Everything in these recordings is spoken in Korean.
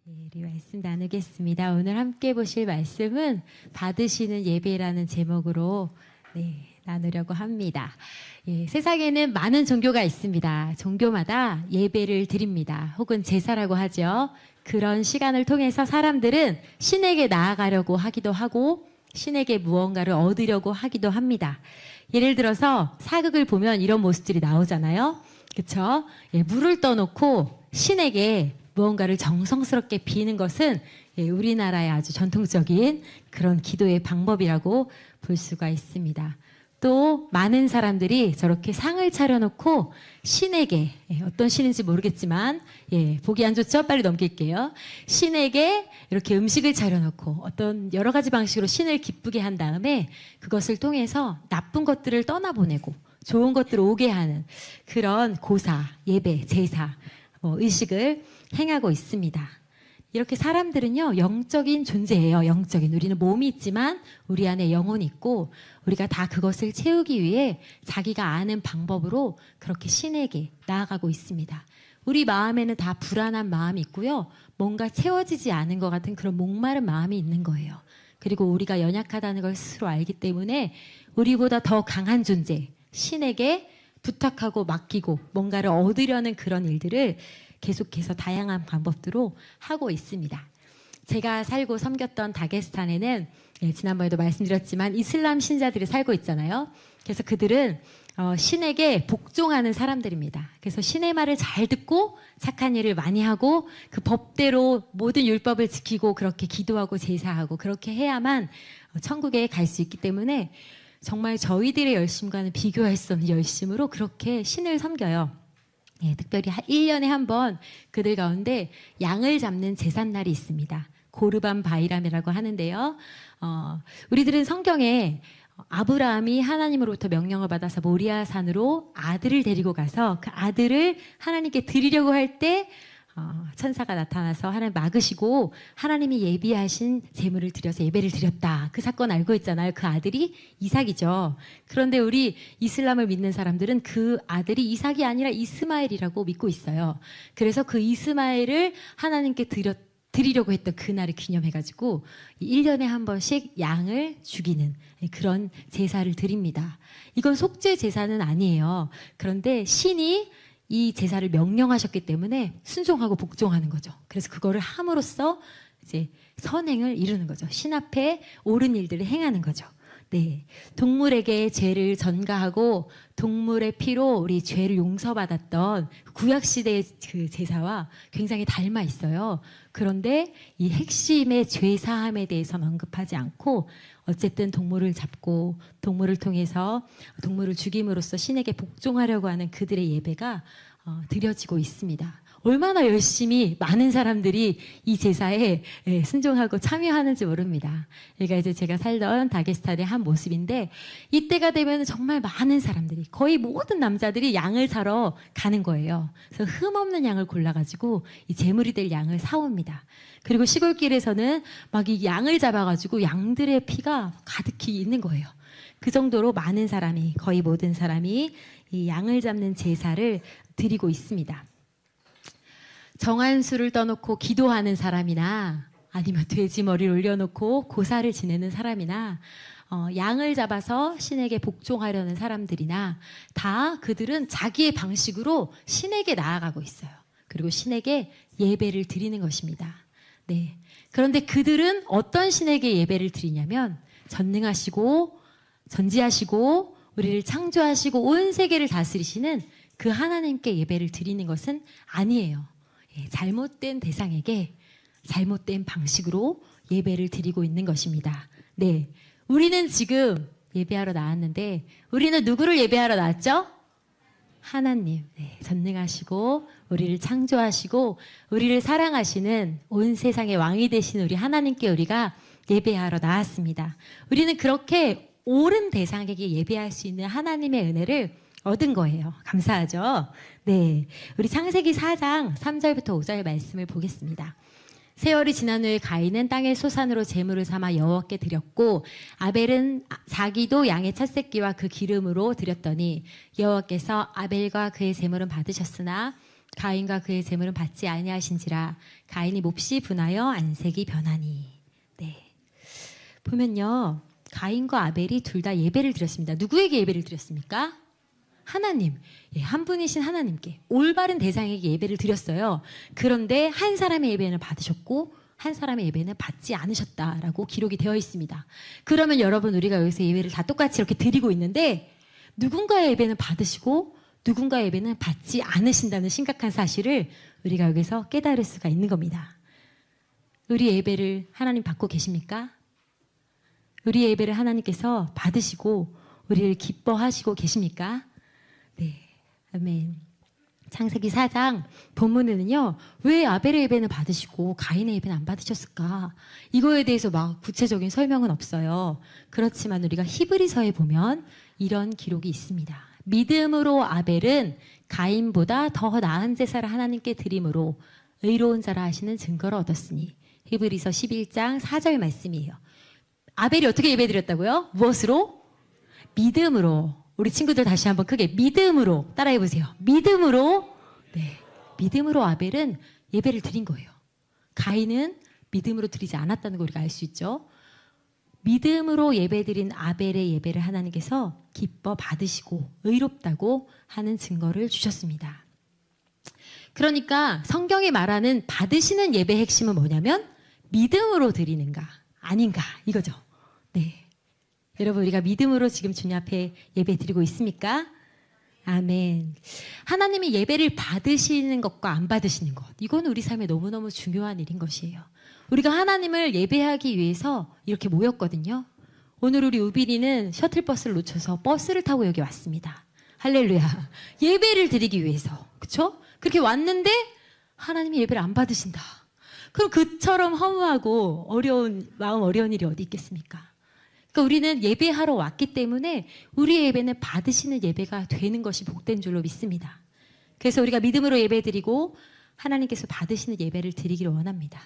우리 말씀 나누겠습니다. 오늘 함께 보실 말씀은 받으시는 예배라는 제목으로 나누려고 합니다. 세상에는 많은 종교가 있습니다. 종교마다 예배를 드립니다. 혹은 제사라고 하죠. 그런 시간을 통해서 사람들은 신에게 나아가려고 하기도 하고 신에게 무언가를 얻으려고 하기도 합니다. 예를 들어서 사극을 보면 이런 모습들이 나오잖아요. 그렇죠? 물을 떠놓고 신에게 무언가를 정성스럽게 비는 것은 우리나라의 아주 전통적인 그런 기도의 방법이라고 볼 수가 있습니다. 또 많은 사람들이 저렇게 상을 차려놓고 신에게, 어떤 신인지 모르겠지만 보기 안 좋죠? 빨리 넘길게요. 신에게 이렇게 음식을 차려놓고 어떤 여러 가지 방식으로 신을 기쁘게 한 다음에 그것을 통해서 나쁜 것들을 떠나보내고 좋은 것들을 오게 하는 그런 고사, 예배, 제사, 의식을 행하고 있습니다. 이렇게 사람들은요, 영적인 존재예요. 영적인. 우리는 몸이 있지만 우리 안에 영혼이 있고 우리가 다 그것을 채우기 위해 자기가 아는 방법으로 그렇게 신에게 나아가고 있습니다. 우리 마음에는 다 불안한 마음이 있고요. 뭔가 채워지지 않은 것 같은 그런 목마른 마음이 있는 거예요. 그리고 우리가 연약하다는 걸 스스로 알기 때문에 우리보다 더 강한 존재, 신에게 부탁하고 맡기고 뭔가를 얻으려는 그런 일들을 계속해서 다양한 방법으로 하고 있습니다. 제가 살고 섬겼던 다게스탄에는 지난번에도 말씀드렸지만 이슬람 신자들이 살고 있잖아요. 그래서 그들은 신에게 복종하는 사람들입니다. 그래서 신의 말을 잘 듣고 착한 일을 많이 하고 그 법대로 모든 율법을 지키고 그렇게 기도하고 제사하고 그렇게 해야만 천국에 갈 수 있기 때문에 정말 저희들의 열심과는 비교할 수 없는 열심으로 그렇게 신을 섬겨요. 특별히 1년에 한 번 그들 가운데 양을 잡는 제삿날이 있습니다. 고르반 바이람이라고 하는데요. 우리들은 성경에 아브라함이 하나님으로부터 명령을 받아서 모리아 산으로 아들을 데리고 가서 그 아들을 하나님께 드리려고 할 때 천사가 나타나서 하나님 막으시고 하나님이 예비하신 제물을 드려서 예배를 드렸다. 그 사건 알고 있잖아요. 그 아들이 이삭이죠. 그런데 우리 이슬람을 믿는 사람들은 그 아들이 이삭이 아니라 이스마엘이라고 믿고 있어요. 그래서 그 이스마엘을 하나님께 드리려고 했던 그날을 기념해가지고 1년에 한 번씩 양을 죽이는 그런 제사를 드립니다. 이건 속죄 제사는 아니에요. 그런데 신이 이 제사를 명령하셨기 때문에 순종하고 복종하는 거죠. 그래서 그거를 함으로써 이제 선행을 이루는 거죠. 신 앞에 옳은 일들을 행하는 거죠. 동물에게 죄를 전가하고 동물의 피로 우리 죄를 용서받았던 구약시대의 그 제사와 굉장히 닮아 있어요. 그런데 이 핵심의 죄사함에 대해서는 언급하지 않고 어쨌든 동물을 잡고 동물을 통해서 동물을 죽임으로써 신에게 복종하려고 하는 그들의 예배가 드려지고 있습니다. 얼마나 열심히 많은 사람들이 이 제사에 순종하고 참여하는지 모릅니다. 여기가 이제 제가 살던 다게스탄의 한 모습인데 이때가 되면 정말 많은 사람들이 거의 모든 남자들이 양을 사러 가는 거예요. 그래서 흠없는 양을 골라가지고 이 제물이 될 양을 사옵니다. 그리고 시골길에서는 막 이 양을 잡아가지고 양들의 피가 가득히 있는 거예요. 그 정도로 많은 사람이 거의 모든 사람이 이 양을 잡는 제사를 드리고 있습니다. 정한 수를 떠놓고 기도하는 사람이나 아니면 돼지 머리를 올려놓고 고사를 지내는 사람이나 양을 잡아서 신에게 복종하려는 사람들이나 다 그들은 자기의 방식으로 신에게 나아가고 있어요. 그리고 신에게 예배를 드리는 것입니다. 그런데 그들은 어떤 신에게 예배를 드리냐면 전능하시고 전지하시고 우리를 창조하시고 온 세계를 다스리시는 그 하나님께 예배를 드리는 것은 아니에요. 잘못된 대상에게 잘못된 방식으로 예배를 드리고 있는 것입니다. 우리는 지금 예배하러 나왔는데 우리는 누구를 예배하러 나왔죠? 하나님, 전능하시고 우리를 창조하시고 우리를 사랑하시는 온 세상의 왕이 되신 우리 하나님께 우리가 예배하러 나왔습니다. 우리는 그렇게 옳은 대상에게 예배할 수 있는 하나님의 은혜를 얻은 거예요. 감사하죠? 우리 창세기 4장 3절부터 5절 말씀을 보겠습니다. 세월이 지난 후에 가인은 땅의 소산으로 제물을 삼아 여호와께 드렸고 아벨은 자기도 양의 첫 새끼와 그 기름으로 드렸더니 여호와께서 아벨과 그의 제물은 받으셨으나 가인과 그의 재물은 받지 아니하신지라 가인이 몹시 분하여 안색이 변하니. 네. 보면요. 가인과 아벨이 둘 다 예배를 드렸습니다. 누구에게 예배를 드렸습니까? 하나님. 예, 한 분이신 하나님께 올바른 대상에게 예배를 드렸어요. 그런데 한 사람의 예배는 받으셨고 한 사람의 예배는 받지 않으셨다라고 기록이 되어 있습니다. 그러면 여러분 우리가 여기서 예배를 다 똑같이 이렇게 드리고 있는데 누군가의 예배는 받으시고 누군가의 예배는 받지 않으신다는 심각한 사실을 우리가 여기서 깨달을 수가 있는 겁니다. 우리 예배를 하나님 받고 계십니까? 우리 예배를 하나님께서 받으시고 우리를 기뻐하시고 계십니까? 네, 아멘. 창세기 4장 본문에는요, 왜 아벨의 예배는 받으시고 가인의 예배는 안 받으셨을까? 이거에 대해서 막 구체적인 설명은 없어요. 그렇지만 우리가 히브리서에 보면 이런 기록이 있습니다. 믿음으로 아벨은 가인보다 더 나은 제사를 하나님께 드림으로 의로운 자라 하시는 증거를 얻었으니. 히브리서 11장 4절 말씀이에요. 아벨이 어떻게 예배드렸다고요? 무엇으로? 믿음으로. 우리 친구들 다시 한번 크게 믿음으로 따라해 보세요. 믿음으로. 네, 믿음으로 아벨은 예배를 드린 거예요. 가인은 믿음으로 드리지 않았다는 걸 우리가 알 수 있죠. 믿음으로 예배드린 아벨의 예배를 하나님께서 기뻐 받으시고 의롭다고 하는 증거를 주셨습니다. 그러니까 성경이 말하는 받으시는 예배의 핵심은 뭐냐면 믿음으로 드리는가 아닌가 이거죠. 네, 여러분 우리가 믿음으로 지금 주님 앞에 예배 드리고 있습니까? 아멘. 하나님이 예배를 받으시는 것과 안 받으시는 것, 이건 우리 삶에 너무너무 중요한 일인 것이에요. 우리가 하나님을 예배하기 위해서 이렇게 모였거든요. 오늘 우리 우빈이는 셔틀버스를 놓쳐서 버스를 타고 여기 왔습니다. 할렐루야. 예배를 드리기 위해서. 그렇죠? 그렇게 왔는데 하나님이 예배를 안 받으신다. 그럼 그처럼 허무하고 마음 어려운 일이 어디 있겠습니까? 그러니까 우리는 예배하러 왔기 때문에 우리의 예배는 받으시는 예배가 되는 것이 복된 줄로 믿습니다. 그래서 우리가 믿음으로 예배드리고 하나님께서 받으시는 예배를 드리기를 원합니다.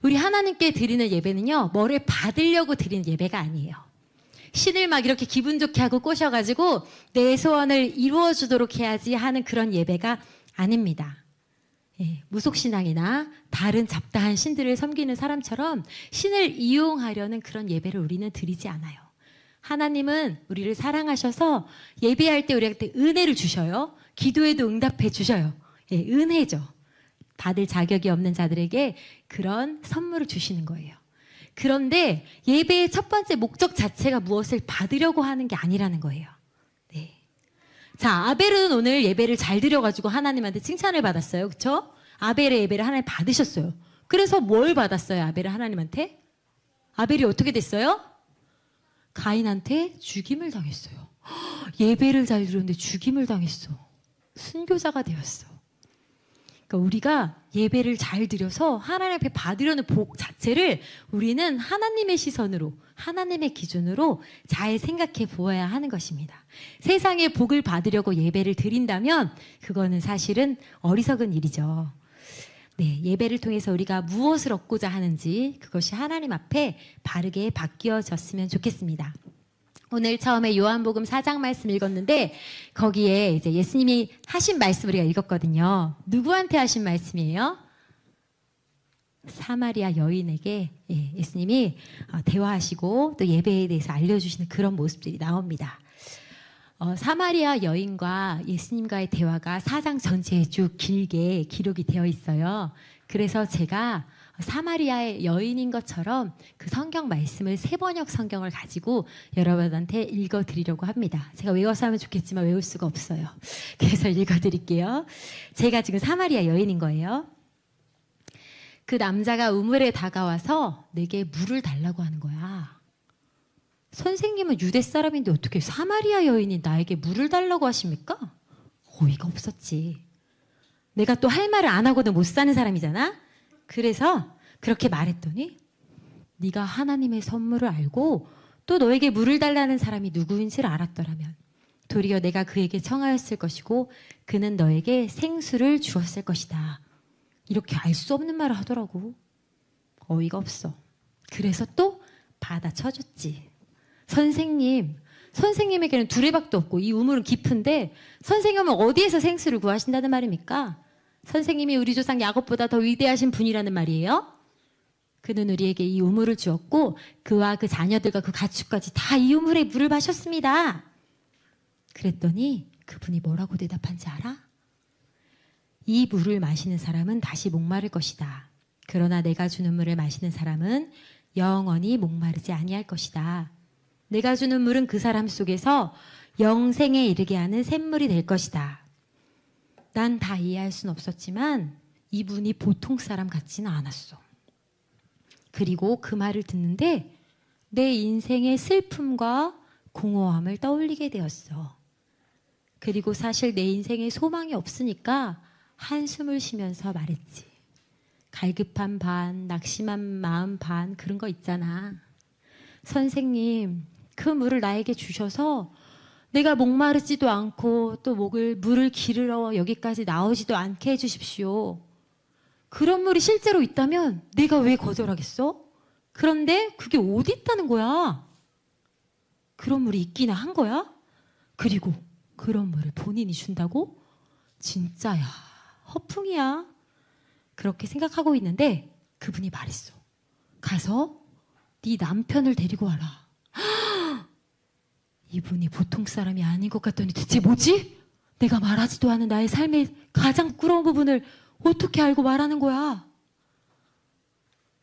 우리 하나님께 드리는 예배는요, 뭐를 받으려고 드리는 예배가 아니에요. 신을 막 이렇게 기분 좋게 하고 꼬셔가지고 내 소원을 이루어주도록 해야지 하는 그런 예배가 아닙니다. 예, 무속신앙이나 다른 잡다한 신들을 섬기는 사람처럼 신을 이용하려는 그런 예배를 우리는 드리지 않아요. 하나님은 우리를 사랑하셔서 예배할 때 우리한테 은혜를 주셔요. 기도에도 응답해 주셔요. 예, 은혜죠. 받을 자격이 없는 자들에게 그런 선물을 주시는 거예요. 그런데 예배의 첫 번째 목적 자체가 무엇을 받으려고 하는 게 아니라는 거예요. 네. 자, 아벨은 오늘 예배를 잘 드려가지고 하나님한테 칭찬을 받았어요. 그렇죠? 아벨의 예배를 하나님 받으셨어요. 그래서 뭘 받았어요? 아벨은 하나님한테? 아벨이 어떻게 됐어요? 가인한테 죽임을 당했어요. 예배를 잘 드렸는데 죽임을 당했어. 순교자가 되었어. 그러니까 우리가 예배를 잘 드려서 하나님 앞에 받으려는 복 자체를 우리는 하나님의 시선으로, 하나님의 기준으로 잘 생각해 보아야 하는 것입니다. 세상의 복을 받으려고 예배를 드린다면 그거는 사실은 어리석은 일이죠. 네, 예배를 통해서 우리가 무엇을 얻고자 하는지 그것이 하나님 앞에 바르게 바뀌어졌으면 좋겠습니다. 오늘 처음에 요한복음 4장 말씀 읽었는데 거기에 이제 예수님이 하신 말씀 우리가 읽었거든요. 누구한테 하신 말씀이에요? 사마리아 여인에게 예수님이 대화하시고 또 예배에 대해서 알려주시는 그런 모습들이 나옵니다. 사마리아 여인과 예수님과의 대화가 4장 전체에 쭉 길게 기록이 되어 있어요. 그래서 제가 사마리아의 여인인 것처럼 그 성경 말씀을 세번역 성경을 가지고 여러분한테 읽어드리려고 합니다. 제가 외워서 하면 좋겠지만 외울 수가 없어요. 그래서 읽어드릴게요. 제가 지금 사마리아 여인인 거예요. 그 남자가 우물에 다가와서 내게 물을 달라고 하는 거야. 선생님은 유대 사람인데 어떻게 사마리아 여인이 나에게 물을 달라고 하십니까? 어이가 없었지. 내가 또 할 말을 안 하고는 못 사는 사람이잖아. 그래서 그렇게 말했더니 네가 하나님의 선물을 알고 또 너에게 물을 달라는 사람이 누구인지를 알았더라면 도리어 내가 그에게 청하였을 것이고 그는 너에게 생수를 주었을 것이다. 이렇게 알 수 없는 말을 하더라고. 어이가 없어. 그래서 또 받아쳐줬지. 선생님, 선생님에게는 두레박도 없고 이 우물은 깊은데 선생님은 어디에서 생수를 구하신다는 말입니까? 선생님이 우리 조상 야곱보다 더 위대하신 분이라는 말이에요. 그는 우리에게 이 우물을 주었고 그와 그 자녀들과 그 가축까지 다 이 우물에 물을 마셨습니다. 그랬더니 그분이 뭐라고 대답한지 알아? 이 물을 마시는 사람은 다시 목마를 것이다. 그러나 내가 주는 물을 마시는 사람은 영원히 목마르지 아니할 것이다. 내가 주는 물은 그 사람 속에서 영생에 이르게 하는 샘물이 될 것이다. 난 다 이해할 순 없었지만 이분이 보통 사람 같지는 않았어. 그리고 그 말을 듣는데 내 인생의 슬픔과 공허함을 떠올리게 되었어. 그리고 사실 내 인생에 소망이 없으니까 한숨을 쉬면서 말했지. 갈급한 반, 낙심한 마음 반 그런 거 있잖아. 선생님, 그 물을 나에게 주셔서 내가 목마르지도 않고 또 물을 기르러 여기까지 나오지도 않게 해주십시오. 그런 물이 실제로 있다면 내가 왜 거절하겠어? 그런데 그게 어디 있다는 거야? 그런 물이 있기나 한 거야? 그리고 그런 물을 본인이 준다고? 진짜야, 허풍이야. 그렇게 생각하고 있는데 그분이 말했어. 가서 네 남편을 데리고 와라. 이분이 보통 사람이 아닌 것 같더니 대체 뭐지? 내가 말하지도 않은 나의 삶의 가장 부끄러운 부분을 어떻게 알고 말하는 거야?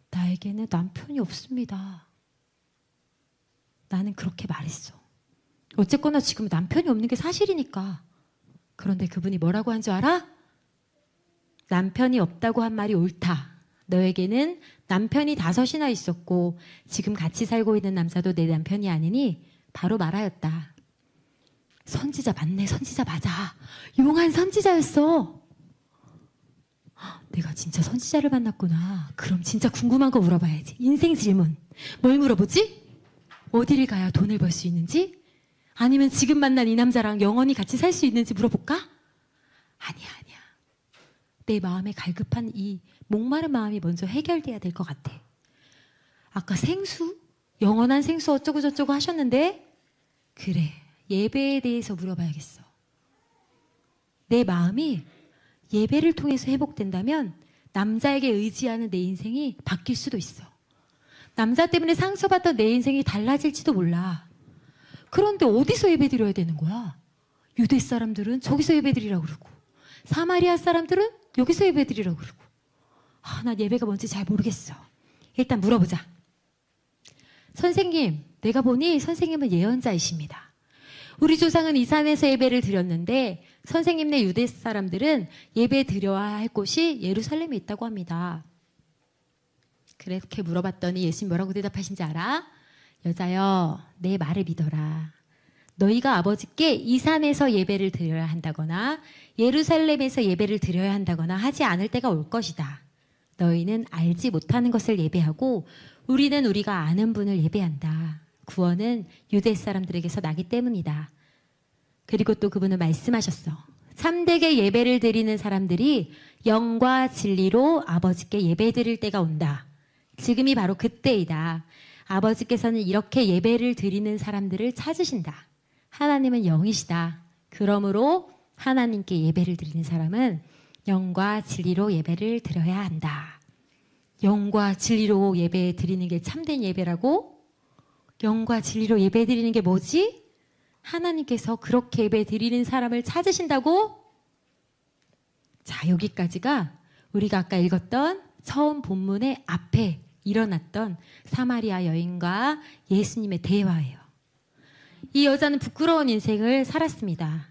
나에게는 남편이 없습니다. 나는 그렇게 말했어. 어쨌거나 지금 남편이 없는 게 사실이니까. 그런데 그분이 뭐라고 한 줄 알아? 남편이 없다고 한 말이 옳다. 너에게는 남편이 5이나 있었고 지금 같이 살고 있는 남자도 내 남편이 아니니 바로 말하였다. 선지자 맞네. 선지자 맞아. 용한 선지자였어. 내가 진짜 선지자를 만났구나. 그럼 진짜 궁금한 거 물어봐야지. 인생 질문. 뭘 물어보지? 어디를 가야 돈을 벌 수 있는지? 아니면 지금 만난 이 남자랑 영원히 같이 살 수 있는지 물어볼까? 아니야. 내 마음에 갈급한 이 목마른 마음이 먼저 해결돼야 될 것 같아. 아까 생수? 영원한 생수 어쩌고 저쩌고 하셨는데 그래, 예배에 대해서 물어봐야겠어. 내 마음이 예배를 통해서 회복된다면 남자에게 의지하는 내 인생이 바뀔 수도 있어. 남자 때문에 상처받던 내 인생이 달라질지도 몰라. 그런데 어디서 예배 드려야 되는 거야? 유대 사람들은 저기서 예배 드리라고 그러고 사마리아 사람들은 여기서 예배 드리라고 그러고. 난 예배가 뭔지 잘 모르겠어. 일단 물어보자. 선생님, 내가 보니 선생님은 예언자이십니다. 우리 조상은 이 산에서 예배를 드렸는데 선생님네 유대 사람들은 예배 드려야 할 곳이 예루살렘에 있다고 합니다. 그렇게 물어봤더니 예수님 뭐라고 대답하신지 알아? 여자여, 내 말을 믿어라. 너희가 아버지께 이 산에서 예배를 드려야 한다거나 예루살렘에서 예배를 드려야 한다거나 하지 않을 때가 올 것이다. 너희는 알지 못하는 것을 예배하고 우리는 우리가 아는 분을 예배한다. 구원은 유대 사람들에게서 나기 때문이다. 그리고 또 그분은 말씀하셨어. 참되게 예배를 드리는 사람들이 영과 진리로 아버지께 예배 드릴 때가 온다. 지금이 바로 그때이다. 아버지께서는 이렇게 예배를 드리는 사람들을 찾으신다. 하나님은 영이시다. 그러므로 하나님께 예배를 드리는 사람은 영과 진리로 예배를 드려야 한다. 영과 진리로 예배 드리는 게 참된 예배라고? 영과 진리로 예배 드리는 게 뭐지? 하나님께서 그렇게 예배 드리는 사람을 찾으신다고? 자, 여기까지가 우리가 아까 읽었던 처음 본문의 앞에 일어났던 사마리아 여인과 예수님의 대화예요. 이 여자는 부끄러운 인생을 살았습니다.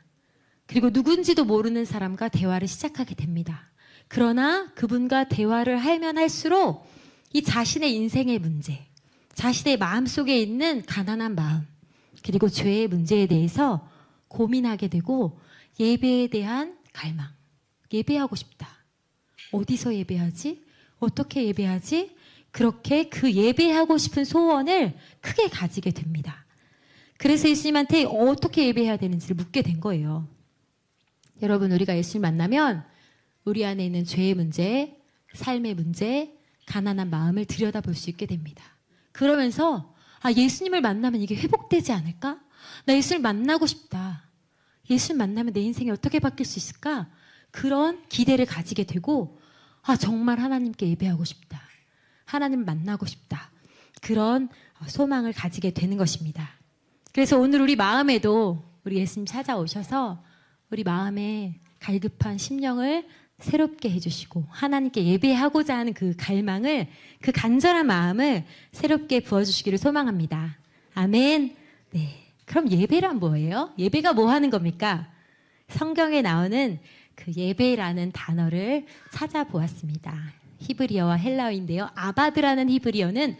그리고 누군지도 모르는 사람과 대화를 시작하게 됩니다. 그러나 그분과 대화를 하면 할수록 이 자신의 인생의 문제, 자신의 마음속에 있는 가난한 마음, 그리고 죄의 문제에 대해서 고민하게 되고 예배에 대한 갈망, 예배하고 싶다. 어디서 예배하지? 어떻게 예배하지? 그렇게 그 예배하고 싶은 소원을 크게 가지게 됩니다. 그래서 예수님한테 어떻게 예배해야 되는지를 묻게 된 거예요. 여러분, 우리가 예수님 만나면 우리 안에 있는 죄의 문제, 삶의 문제, 가난한 마음을 들여다볼 수 있게 됩니다. 그러면서 예수님을 만나면 이게 회복되지 않을까? 나 예수를 만나고 싶다. 예수를 만나면 내 인생이 어떻게 바뀔 수 있을까? 그런 기대를 가지게 되고, 아, 정말 하나님께 예배하고 싶다. 하나님을 만나고 싶다. 그런 소망을 가지게 되는 것입니다. 그래서 오늘 우리 마음에도 우리 예수님 찾아오셔서 우리 마음에 갈급한 심령을 새롭게 해주시고 하나님께 예배하고자 하는 그 갈망을, 그 간절한 마음을 새롭게 부어주시기를 소망합니다. 아멘. 네. 그럼 예배란 뭐예요? 예배가 뭐 하는 겁니까? 성경에 나오는 그 예배라는 단어를 찾아보았습니다. 히브리어와 헬라어인데요. 아바드라는 히브리어는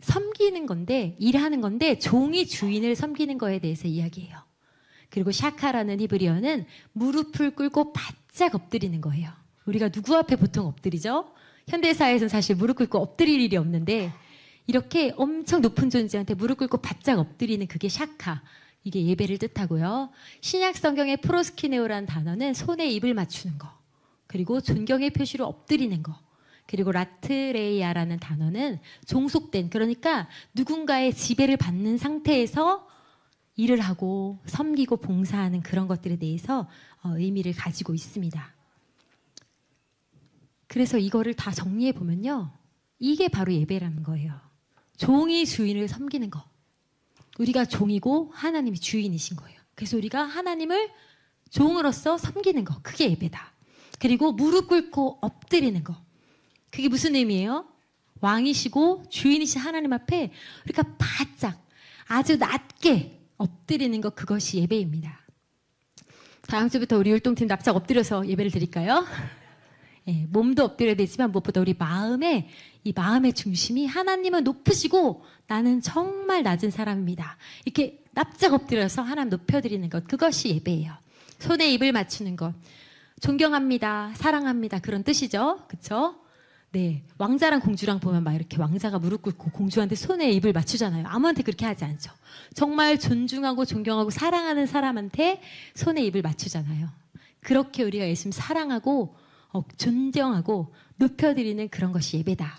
섬기는 건데, 일하는 건데 종이 주인을 섬기는 거에 대해서 이야기해요. 그리고 샤카라는 히브리어는 무릎을 꿇고 바짝 엎드리는 거예요. 우리가 누구 앞에 보통 엎드리죠? 현대사회에서는 사실 무릎 꿇고 엎드릴 일이 없는데 이렇게 엄청 높은 존재한테 무릎 꿇고 바짝 엎드리는 그게 샤카. 이게 예배를 뜻하고요. 신약 성경의 프로스키네오라는 단어는 손에 입을 맞추는 거. 그리고 존경의 표시로 엎드리는 거. 그리고 라트레이아라는 단어는 종속된, 그러니까 누군가의 지배를 받는 상태에서 일을 하고 섬기고 봉사하는 그런 것들에 대해서 의미를 가지고 있습니다. 그래서 이거를 다 정리해 보면요. 이게 바로 예배라는 거예요. 종이 주인을 섬기는 거. 우리가 종이고 하나님이 주인이신 거예요. 그래서 우리가 하나님을 종으로서 섬기는 거. 그게 예배다. 그리고 무릎 꿇고 엎드리는 거. 그게 무슨 의미예요? 왕이시고 주인이신 하나님 앞에 우리가 바짝 아주 낮게 엎드리는 것, 그것이 예배입니다. 다음 주부터 우리 율동팀 납작 엎드려서 예배를 드릴까요? 예, 몸도 엎드려야 되지만 무엇보다 우리 마음에, 이 마음의 중심이 하나님은 높으시고 나는 정말 낮은 사람입니다. 이렇게 납작 엎드려서 하나님 높여드리는 것, 그것이 예배예요. 손에 입을 맞추는 것, 존경합니다, 사랑합니다, 그런 뜻이죠. 그렇죠? 네, 왕자랑 공주랑 보면 막 이렇게 왕자가 무릎 꿇고 공주한테 손에 입을 맞추잖아요. 아무한테 그렇게 하지 않죠. 정말 존중하고 존경하고 사랑하는 사람한테 손에 입을 맞추잖아요. 그렇게 우리가 예수님 사랑하고 존경하고 높여드리는 그런 것이 예배다.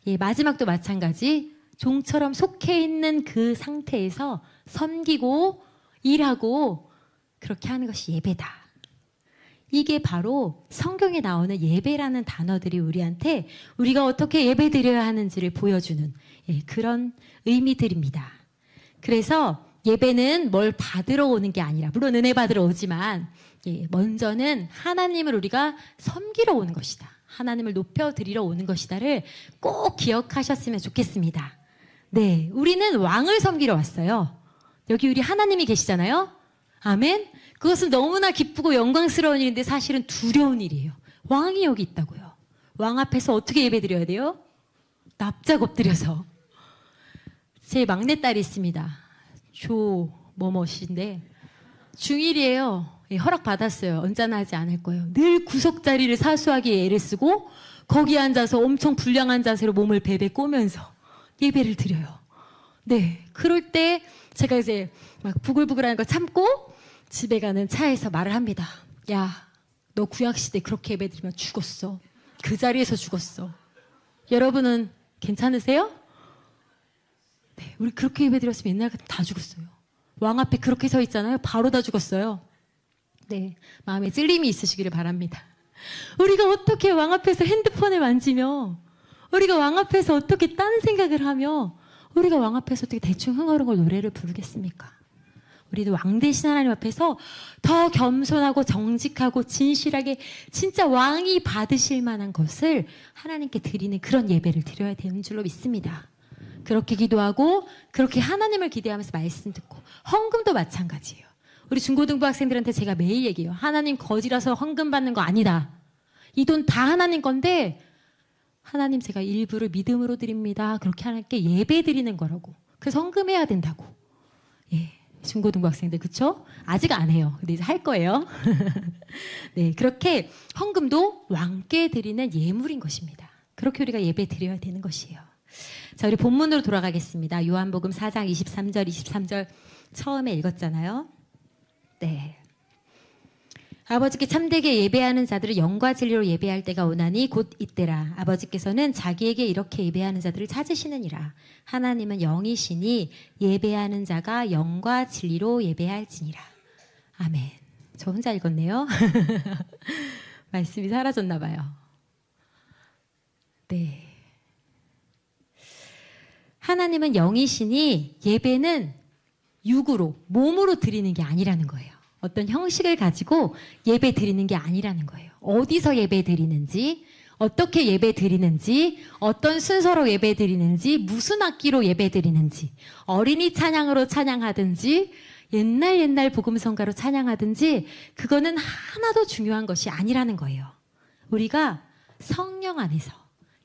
예, 마지막도 마찬가지. 종처럼 속해 있는 그 상태에서 섬기고 일하고 그렇게 하는 것이 예배다. 이게 바로 성경에 나오는 예배라는 단어들이 우리한테 우리가 어떻게 예배 드려야 하는지를 보여주는 그런 의미들입니다. 그래서 예배는 뭘 받으러 오는 게 아니라, 물론 은혜 받으러 오지만 먼저는 하나님을 우리가 섬기러 오는 것이다. 하나님을 높여드리러 오는 것이다를 꼭 기억하셨으면 좋겠습니다. 네, 우리는 왕을 섬기러 왔어요. 여기 우리 하나님이 계시잖아요. 아멘. 그것은 너무나 기쁘고 영광스러운 일인데 사실은 두려운 일이에요. 왕이 여기 있다고요. 왕 앞에서 어떻게 예배드려야 돼요? 납작 엎드려서. 제 막내딸이 있습니다. 조뭐뭐씨인데 중1이에요. 허락받았어요. 언짢아하지 않을 거예요. 늘 구석자리를 사수하게 애를 쓰고 거기 앉아서 엄청 불량한 자세로 몸을 베베 꼬면서 예배를 드려요. 네, 그럴 때 제가 이제 막 부글부글하는 거 참고 집에 가는 차에서 말을 합니다. 야, 너 구약시대 그렇게 예배드리면 죽었어. 그 자리에서 죽었어. 여러분은 괜찮으세요? 네, 우리 그렇게 예배드렸으면 옛날 같으면 다 죽었어요. 왕 앞에 그렇게 서 있잖아요. 바로 다 죽었어요. 네, 마음에 찔림이 있으시기를 바랍니다. 우리가 어떻게 왕 앞에서 핸드폰을 만지며, 우리가 왕 앞에서 어떻게 딴 생각을 하며, 우리가 왕 앞에서 어떻게 대충 흥얼흥얼 노래를 부르겠습니까? 우리도 왕 대신 하나님 앞에서 더 겸손하고 정직하고 진실하게 진짜 왕이 받으실 만한 것을 하나님께 드리는 그런 예배를 드려야 되는 줄로 믿습니다. 그렇게 기도하고 그렇게 하나님을 기대하면서 말씀 듣고, 헌금도 마찬가지예요. 우리 중고등부 학생들한테 제가 매일 얘기해요. 하나님 거지라서 헌금 받는 거 아니다. 이 돈 다 하나님 건데 하나님 제가 일부를 믿음으로 드립니다. 그렇게 하나님께 예배 드리는 거라고. 그래서 헌금해야 된다고. 예, 중고등부 학생들 그쵸? 아직 안 해요. 근데 이제 할 거예요. 네, 그렇게 헌금도 왕께 드리는 예물인 것입니다. 그렇게 우리가 예배 드려야 되는 것이에요. 자, 우리 본문으로 돌아가겠습니다. 요한복음 4장 23절, 23절 처음에 읽었잖아요. 네. 아버지께 참되게 예배하는 자들을 영과 진리로 예배할 때가 오나니 곧 이때라. 아버지께서는 자기에게 이렇게 예배하는 자들을 찾으시느니라. 하나님은 영이시니 예배하는 자가 영과 진리로 예배할지니라. 아멘. 저 혼자 읽었네요. 말씀이 사라졌나 봐요. 네. 하나님은 영이시니 예배는 육으로, 몸으로 드리는 게 아니라는 거예요. 어떤 형식을 가지고 예배 드리는 게 아니라는 거예요. 어디서 예배 드리는지, 어떻게 예배 드리는지, 어떤 순서로 예배 드리는지, 무슨 악기로 예배 드리는지, 어린이 찬양으로 찬양하든지, 옛날 복음성가로 찬양하든지, 그거는 하나도 중요한 것이 아니라는 거예요. 우리가 성령 안에서,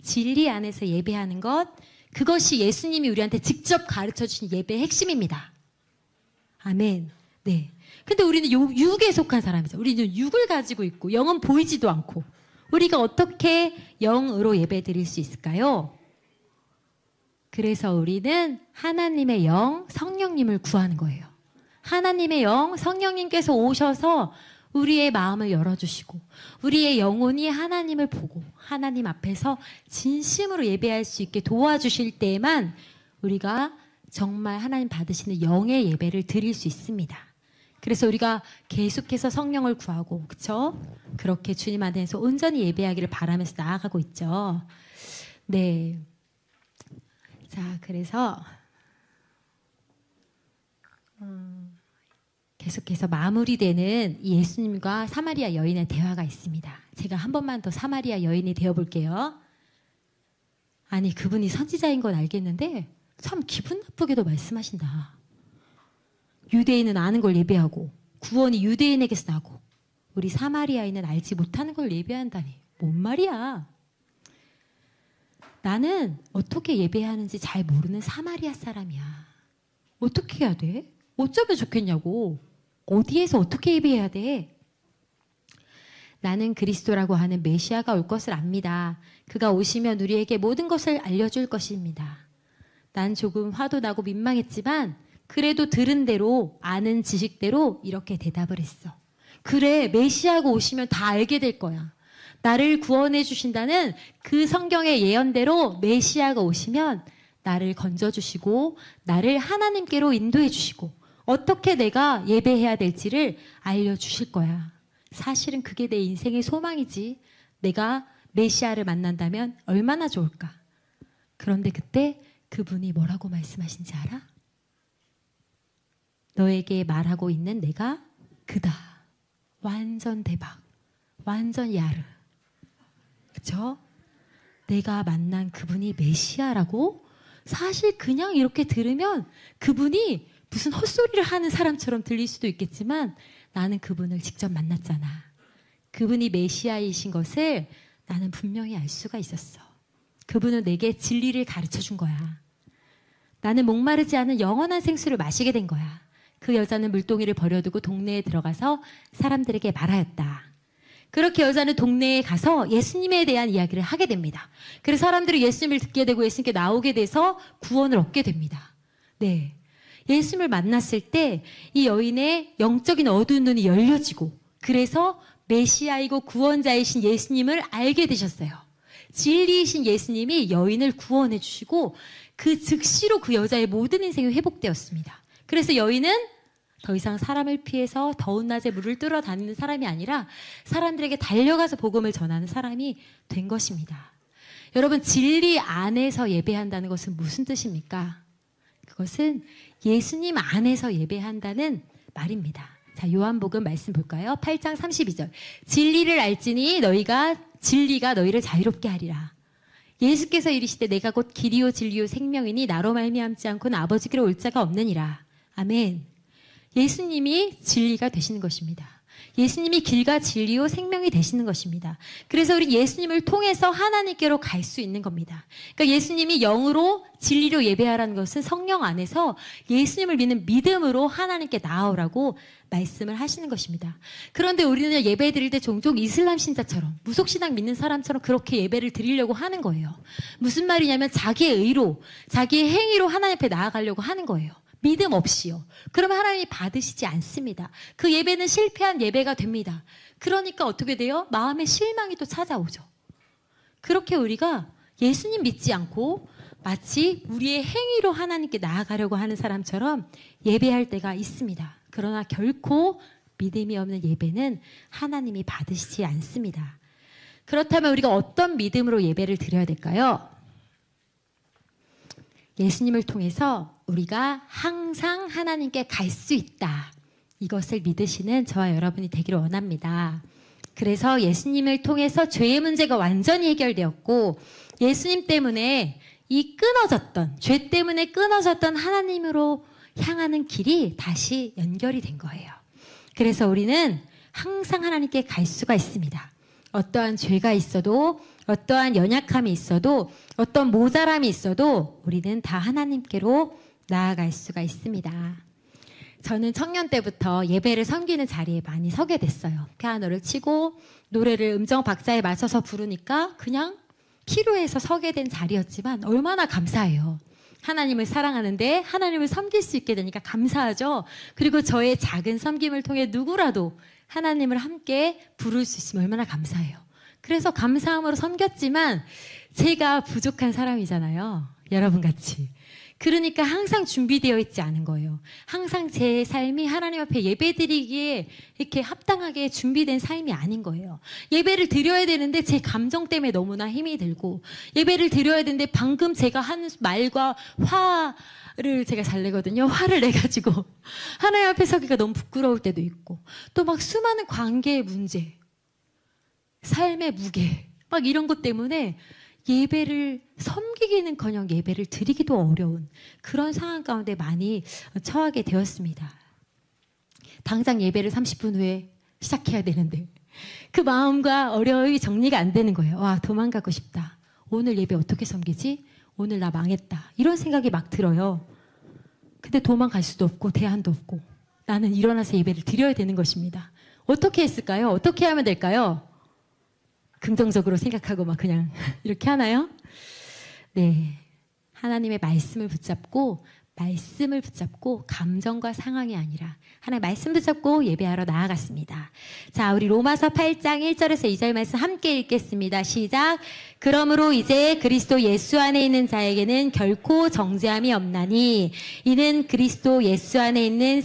진리 안에서 예배하는 것, 그것이 예수님이 우리한테 직접 가르쳐 주신 예배의 핵심입니다. 아멘. 네. 근데 우리는 육에 속한 사람이죠. 우리는 육을 가지고 있고 영은 보이지도 않고 우리가 어떻게 영으로 예배 드릴 수 있을까요? 그래서 우리는 하나님의 영, 성령님을 구하는 거예요. 하나님의 영, 성령님께서 오셔서 우리의 마음을 열어주시고 우리의 영혼이 하나님을 보고 하나님 앞에서 진심으로 예배할 수 있게 도와주실 때에만 우리가 정말 하나님 받으시는 영의 예배를 드릴 수 있습니다. 그래서 우리가 계속해서 성령을 구하고, 그쵸? 그렇게 주님 안에서 온전히 예배하기를 바라면서 나아가고 있죠. 네. 자, 그래서 계속해서 마무리되는 이 예수님과 사마리아 여인의 대화가 있습니다. 제가 한 번만 더 사마리아 여인이 되어볼게요. 아니, 그분이 선지자인 건 알겠는데 참 기분 나쁘게도 말씀하신다. 유대인은 아는 걸 예배하고 구원이 유대인에게서 나고 우리 사마리아인은 알지 못하는 걸 예배한다니 뭔 말이야. 나는 어떻게 예배하는지 잘 모르는 사마리아 사람이야. 어떻게 해야 돼? 어쩌면 좋겠냐고. 어디에서 어떻게 예배해야 돼? 나는 그리스도라고 하는 메시아가 올 것을 압니다. 그가 오시면 우리에게 모든 것을 알려줄 것입니다. 난 조금 화도 나고 민망했지만 그래도 들은 대로 아는 지식대로 이렇게 대답을 했어. 그래, 메시아가 오시면 다 알게 될 거야. 나를 구원해 주신다는 그 성경의 예언대로 메시아가 오시면 나를 건져주시고 나를 하나님께로 인도해 주시고 어떻게 내가 예배해야 될지를 알려주실 거야. 사실은 그게 내 인생의 소망이지. 내가 메시아를 만난다면 얼마나 좋을까. 그런데 그때 그분이 뭐라고 말씀하신지 알아? 너에게 말하고 있는 내가 그다. 완전 대박. 완전 야르. 그쵸? 내가 만난 그분이 메시아라고? 사실 그냥 이렇게 들으면 그분이 무슨 헛소리를 하는 사람처럼 들릴 수도 있겠지만 나는 그분을 직접 만났잖아. 그분이 메시아이신 것을 나는 분명히 알 수가 있었어. 그분은 내게 진리를 가르쳐 준 거야. 나는 목마르지 않은 영원한 생수를 마시게 된 거야. 그 여자는 물동이를 버려두고 동네에 들어가서 사람들에게 말하였다. 그렇게 여자는 동네에 가서 예수님에 대한 이야기를 하게 됩니다. 그래서 사람들이 예수님을 듣게 되고 예수님께 나오게 돼서 구원을 얻게 됩니다. 네, 예수님을 만났을 때 이 여인의 영적인 어두운 눈이 열려지고 그래서 메시아이고 구원자이신 예수님을 알게 되셨어요. 진리이신 예수님이 여인을 구원해 주시고 그 즉시로 그 여자의 모든 인생이 회복되었습니다. 그래서 여인은 더 이상 사람을 피해서 더운 낮에 물을 뚫어 다니는 사람이 아니라 사람들에게 달려가서 복음을 전하는 사람이 된 것입니다. 여러분, 진리 안에서 예배한다는 것은 무슨 뜻입니까? 그것은 예수님 안에서 예배한다는 말입니다. 자, 요한복음 말씀 볼까요? 8장 32절. 진리를 알지니 진리가 너희를 자유롭게 하리라. 예수께서 이르시되 내가 곧 길이요 진리요 생명이니 나로 말미암지 않고는 아버지께로 올 자가 없느니라. 아멘. 예수님이 진리가 되시는 것입니다. 예수님이 길과 진리요 생명이 되시는 것입니다. 그래서 우리 예수님을 통해서 하나님께로 갈 수 있는 겁니다. 그러니까 예수님이 영으로 진리로 예배하라는 것은 성령 안에서 예수님을 믿는 믿음으로 하나님께 나아오라고 말씀을 하시는 것입니다. 그런데 우리는 예배 드릴 때 종종 이슬람 신자처럼 무속신앙 믿는 사람처럼 그렇게 예배를 드리려고 하는 거예요. 무슨 말이냐면 자기의 의로, 자기의 행위로 하나님 앞에 나아가려고 하는 거예요. 믿음 없이요. 그러면 하나님이 받으시지 않습니다. 그 예배는 실패한 예배가 됩니다. 그러니까 어떻게 돼요? 마음의 실망이 또 찾아오죠. 그렇게 우리가 예수님 믿지 않고 마치 우리의 행위로 하나님께 나아가려고 하는 사람처럼 예배할 때가 있습니다. 그러나 결코 믿음이 없는 예배는 하나님이 받으시지 않습니다. 그렇다면 우리가 어떤 믿음으로 예배를 드려야 될까요? 예수님을 통해서 우리가 항상 하나님께 갈 수 있다. 이것을 믿으시는 저와 여러분이 되기를 원합니다. 그래서 예수님을 통해서 죄의 문제가 완전히 해결되었고 예수님 때문에 이 끊어졌던, 죄 때문에 끊어졌던 하나님으로 향하는 길이 다시 연결이 된 거예요. 그래서 우리는 항상 하나님께 갈 수가 있습니다. 어떠한 죄가 있어도, 어떠한 연약함이 있어도, 어떤 모자람이 있어도 우리는 다 하나님께로 나아갈 수가 있습니다. 저는 청년 때부터 예배를 섬기는 자리에 많이 서게 됐어요. 피아노를 치고 노래를 음정 박자에 맞춰서 부르니까 그냥 필요해서 서게 된 자리였지만 얼마나 감사해요. 하나님을 사랑하는데 하나님을 섬길 수 있게 되니까 감사하죠. 그리고 저의 작은 섬김을 통해 누구라도 하나님을 함께 부를 수 있으면 얼마나 감사해요. 그래서 감사함으로 섬겼지만 제가 부족한 사람이잖아요. 여러분 같이. 그러니까 항상 준비되어 있지 않은 거예요. 항상 제 삶이 하나님 앞에 예배드리기에 이렇게 합당하게 준비된 삶이 아닌 거예요. 예배를 드려야 되는데 제 감정 때문에 너무나 힘이 들고, 예배를 드려야 되는데 방금 제가 한 말과 화를 제가 잘 내거든요. 화를 내가지고 하나님 앞에 서기가 너무 부끄러울 때도 있고, 또 막 수많은 관계의 문제, 삶의 무게, 막 이런 것 때문에 예배를 섬기기는커녕 예배를 드리기도 어려운 그런 상황 가운데 많이 처하게 되었습니다. 당장 예배를 30분 후에 시작해야 되는데 그 마음과 어려움이 정리가 안 되는 거예요. 와, 도망가고 싶다. 오늘 예배 어떻게 섬기지? 오늘 나 망했다. 이런 생각이 막 들어요. 근데 도망갈 수도 없고 대안도 없고 나는 일어나서 예배를 드려야 되는 것입니다. 어떻게 했을까요? 어떻게 하면 될까요? 긍정적으로 생각하고 막 그냥 이렇게 하나요? 네. 하나님의 말씀을 붙잡고 감정과 상황이 아니라 하나님의 말씀 붙잡고 예배하러 나아갔습니다. 자, 우리 로마서 8장 1절에서 2절 말씀 함께 읽겠습니다. 시작. 그러므로 이제 그리스도 예수 안에 있는 자에게는 결코 정죄함이 없나니 이는 그리스도 예수 안에 있는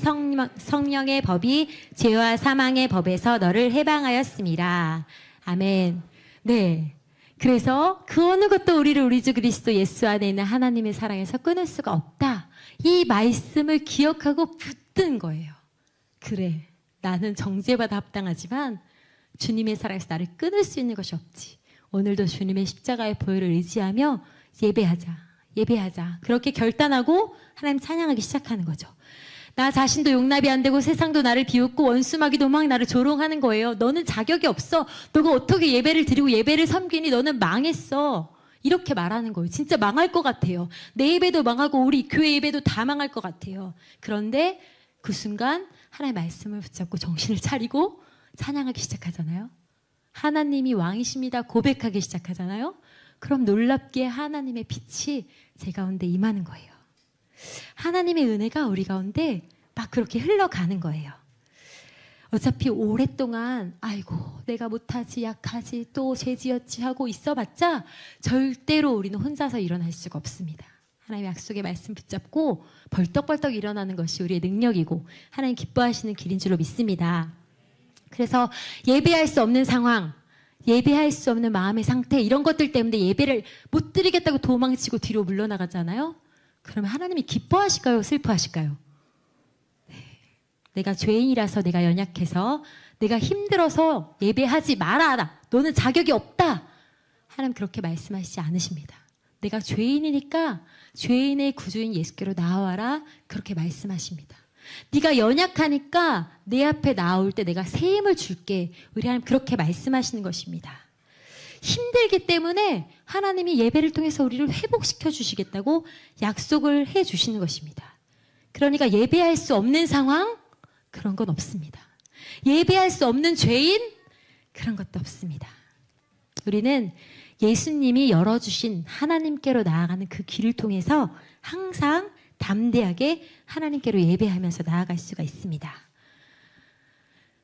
성령의 법이 죄와 사망의 법에서 너를 해방하였습니다. 아멘. 네. 그래서 그 어느 것도 우리를 우리 주 그리스도 예수 안에 있는 하나님의 사랑에서 끊을 수가 없다. 이 말씀을 기억하고 붙든 거예요. 그래. 나는 정죄받아 합당하지만 주님의 사랑에서 나를 끊을 수 있는 것이 없지. 오늘도 주님의 십자가의 보혈을 의지하며 예배하자. 그렇게 결단하고 하나님 찬양하기 시작하는 거죠. 나 자신도 용납이 안 되고 세상도 나를 비웃고 원수마귀도 막 나를 조롱하는 거예요. 너는 자격이 없어. 너가 어떻게 예배를 드리고 예배를 섬기니? 너는 망했어. 이렇게 말하는 거예요. 진짜 망할 것 같아요. 내 예배도 망하고 우리 교회 예배도 다 망할 것 같아요. 그런데 그 순간 하나님의 말씀을 붙잡고 정신을 차리고 찬양하기 시작하잖아요. 하나님이 왕이십니다. 고백하기 시작하잖아요. 그럼 놀랍게 하나님의 빛이 제 가운데 임하는 거예요. 하나님의 은혜가 우리 가운데 막 그렇게 흘러가는 거예요. 어차피 오랫동안 아이고 내가 못하지, 약하지, 또 죄지었지 하고 있어봤자 절대로 우리는 혼자서 일어날 수가 없습니다. 하나님의 약속의 말씀 붙잡고 벌떡벌떡 일어나는 것이 우리의 능력이고 하나님 기뻐하시는 길인 줄로 믿습니다. 그래서 예배할 수 없는 상황, 예배할 수 없는 마음의 상태, 이런 것들 때문에 예배를 못 드리겠다고 도망치고 뒤로 물러나가잖아요. 그러면 하나님이 기뻐하실까요? 슬퍼하실까요? 네. 내가 죄인이라서, 내가 연약해서, 내가 힘들어서 예배하지 말아라. 너는 자격이 없다. 하나님 그렇게 말씀하시지 않으십니다. 내가 죄인이니까 죄인의 구주인 예수께로 나와라. 그렇게 말씀하십니다. 네가 연약하니까 내 앞에 나올 때 내가 새 힘을 줄게. 우리 하나님 그렇게 말씀하시는 것입니다. 힘들기 때문에 하나님이 예배를 통해서 우리를 회복시켜 주시겠다고 약속을 해 주시는 것입니다. 그러니까 예배할 수 없는 상황? 그런 건 없습니다. 예배할 수 없는 죄인? 그런 것도 없습니다. 우리는 예수님이 열어주신 하나님께로 나아가는 그 길을 통해서 항상 담대하게 하나님께로 예배하면서 나아갈 수가 있습니다.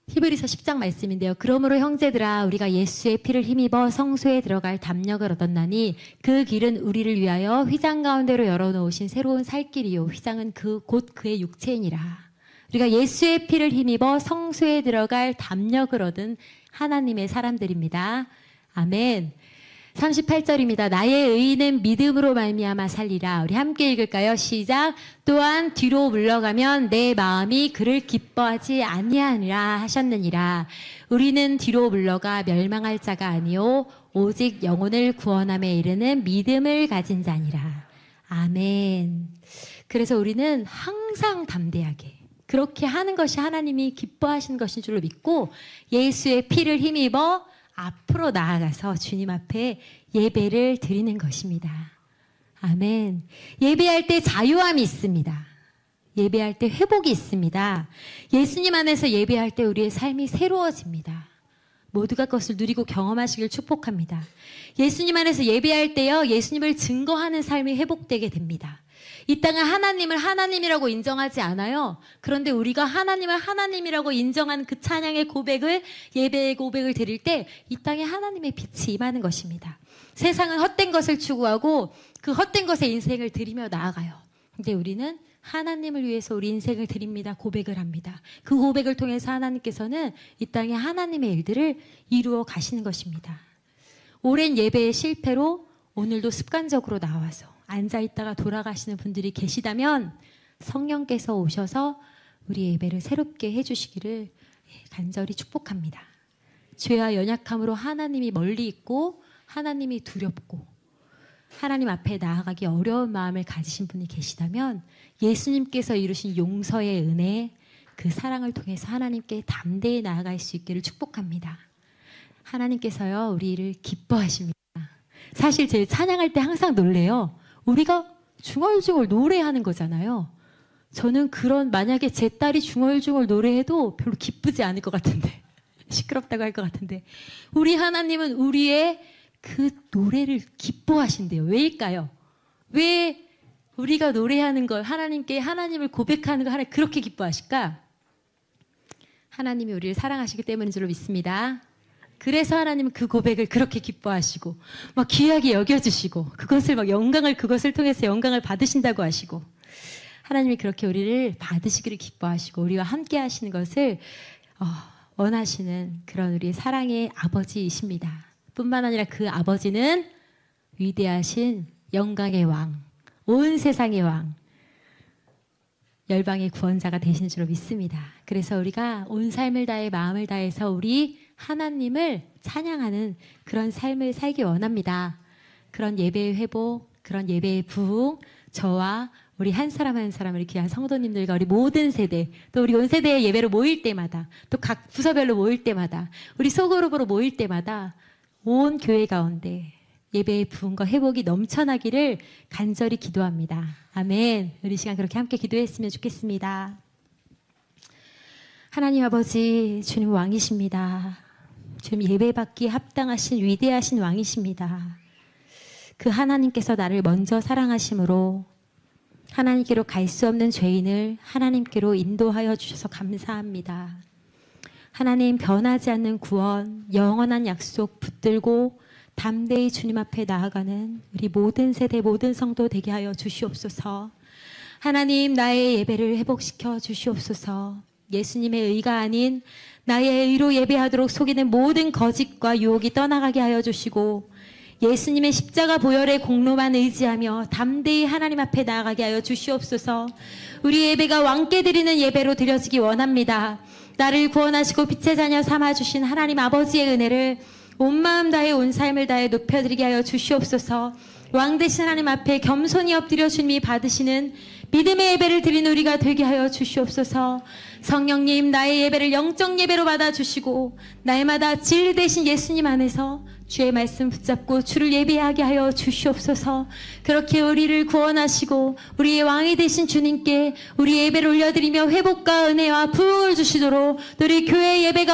히브리서 10장 말씀인데요. 그러므로 형제들아 우리가 예수의 피를 힘입어 성소에 들어갈 담력을 얻었나니 그 길은 우리를 위하여 휘장 가운데로 열어놓으신 새로운 살 길이요 휘장은 곧 그의 육체이니라. 우리가 예수의 피를 힘입어 성소에 들어갈 담력을 얻은 하나님의 사람들입니다. 아멘. 38절입니다. 나의 의인은 믿음으로 말미암아 살리라. 우리 함께 읽을까요? 시작. 또한 뒤로 물러가면 내 마음이 그를 기뻐하지 아니하니라 하셨느니라. 우리는 뒤로 물러가 멸망할 자가 아니요 오직 영혼을 구원함에 이르는 믿음을 가진 자니라. 아멘. 그래서 우리는 항상 담대하게 그렇게 하는 것이 하나님이 기뻐하시는 것인 줄로 믿고 예수의 피를 힘입어 앞으로 나아가서 주님 앞에 예배를 드리는 것입니다. 아멘. 예배할 때 자유함이 있습니다. 예배할 때 회복이 있습니다. 예수님 안에서 예배할 때 우리의 삶이 새로워집니다. 모두가 그것을 누리고 경험하시길 축복합니다. 예수님 안에서 예배할 때요, 예수님을 증거하는 삶이 회복되게 됩니다. 이 땅은 하나님을 하나님이라고 인정하지 않아요. 그런데 우리가 하나님을 하나님이라고 인정하는 그 찬양의 고백을, 예배의 고백을 드릴 때 이 땅에 하나님의 빛이 임하는 것입니다. 세상은 헛된 것을 추구하고 그 헛된 것에 인생을 드리며 나아가요. 근데 우리는 하나님을 위해서 우리 인생을 드립니다. 고백을 합니다. 그 고백을 통해서 하나님께서는 이 땅에 하나님의 일들을 이루어 가시는 것입니다. 오랜 예배의 실패로 오늘도 습관적으로 나와서 앉아있다가 돌아가시는 분들이 계시다면 성령께서 오셔서 우리 예배를 새롭게 해주시기를 간절히 축복합니다. 죄와 연약함으로 하나님이 멀리 있고 하나님이 두렵고 하나님 앞에 나아가기 어려운 마음을 가지신 분이 계시다면 예수님께서 이루신 용서의 은혜, 그 사랑을 통해서 하나님께 담대히 나아갈 수 있기를 축복합니다. 하나님께서요, 우리를 기뻐하십니다. 사실 제 찬양할 때 항상 놀래요. 우리가 중얼중얼 노래하는 거잖아요. 저는 만약에 제 딸이 중얼중얼 노래해도 별로 기쁘지 않을 것 같은데, 시끄럽다고 할 것 같은데, 우리 하나님은 우리의 그 노래를 기뻐하신대요. 왜일까요? 왜 우리가 노래하는 걸, 하나님께 하나님을 고백하는 걸 하나님 그렇게 기뻐하실까? 하나님이 우리를 사랑하시기 때문인 줄로 믿습니다. 그래서 하나님은 그 고백을 그렇게 기뻐하시고 막 귀하게 여겨주시고 그것을 통해서 영광을 받으신다고 하시고, 하나님이 그렇게 우리를 받으시기를 기뻐하시고 우리와 함께 하시는 것을 원하시는 그런 우리의 사랑의 아버지이십니다. 뿐만 아니라 그 아버지는 위대하신 영광의 왕, 온 세상의 왕, 열방의 구원자가 되시는 줄로 믿습니다. 그래서 우리가 온 삶을 다해 마음을 다해서 우리 하나님을 찬양하는 그런 삶을 살기 원합니다. 그런 예배의 회복, 그런 예배의 부흥, 저와 우리 한 사람 한 사람 우리 귀한 성도님들과 우리 모든 세대, 또 우리 온 세대의 예배로 모일 때마다, 또 각 부서별로 모일 때마다, 우리 소그룹으로 모일 때마다 온 교회 가운데 예배의 부흥과 회복이 넘쳐나기를 간절히 기도합니다. 아멘. 우리 시간 그렇게 함께 기도했으면 좋겠습니다. 하나님 아버지, 주님 왕이십니다. 주님 예배받기에 합당하신 위대하신 왕이십니다. 그 하나님께서 나를 먼저 사랑하심으로 하나님께로 갈 수 없는 죄인을 하나님께로 인도하여 주셔서 감사합니다. 하나님, 변하지 않는 구원, 영원한 약속 붙들고 담대히 주님 앞에 나아가는 우리 모든 세대 모든 성도 되게 하여 주시옵소서. 하나님, 나의 예배를 회복시켜 주시옵소서. 예수님의 의가 아닌 나의 의로 예배하도록 속이는 모든 거짓과 유혹이 떠나가게 하여 주시고, 예수님의 십자가 보혈의 공로만 의지하며 담대히 하나님 앞에 나아가게 하여 주시옵소서. 우리 예배가 왕께 드리는 예배로 드려지기 원합니다. 나를 구원하시고 빛의 자녀 삼아주신 하나님 아버지의 은혜를 온 마음 다해 온 삶을 다해 높여드리게 하여 주시옵소서. 왕 되신 하나님 앞에 겸손히 엎드려 주님이 받으시는 믿음의 예배를 드리는 우리가 되게 하여 주시옵소서. 성령님, 나의 예배를 영적 예배로 받아주시고 날마다 진리 되신 예수님 안에서 주의 말씀 붙잡고 주를 예배하게 하여 주시옵소서. 그렇게 우리를 구원하시고 우리의 왕이 되신 주님께 우리 예배를 올려드리며 회복과 은혜와 부흥을 주시도록 우리 교회 예배가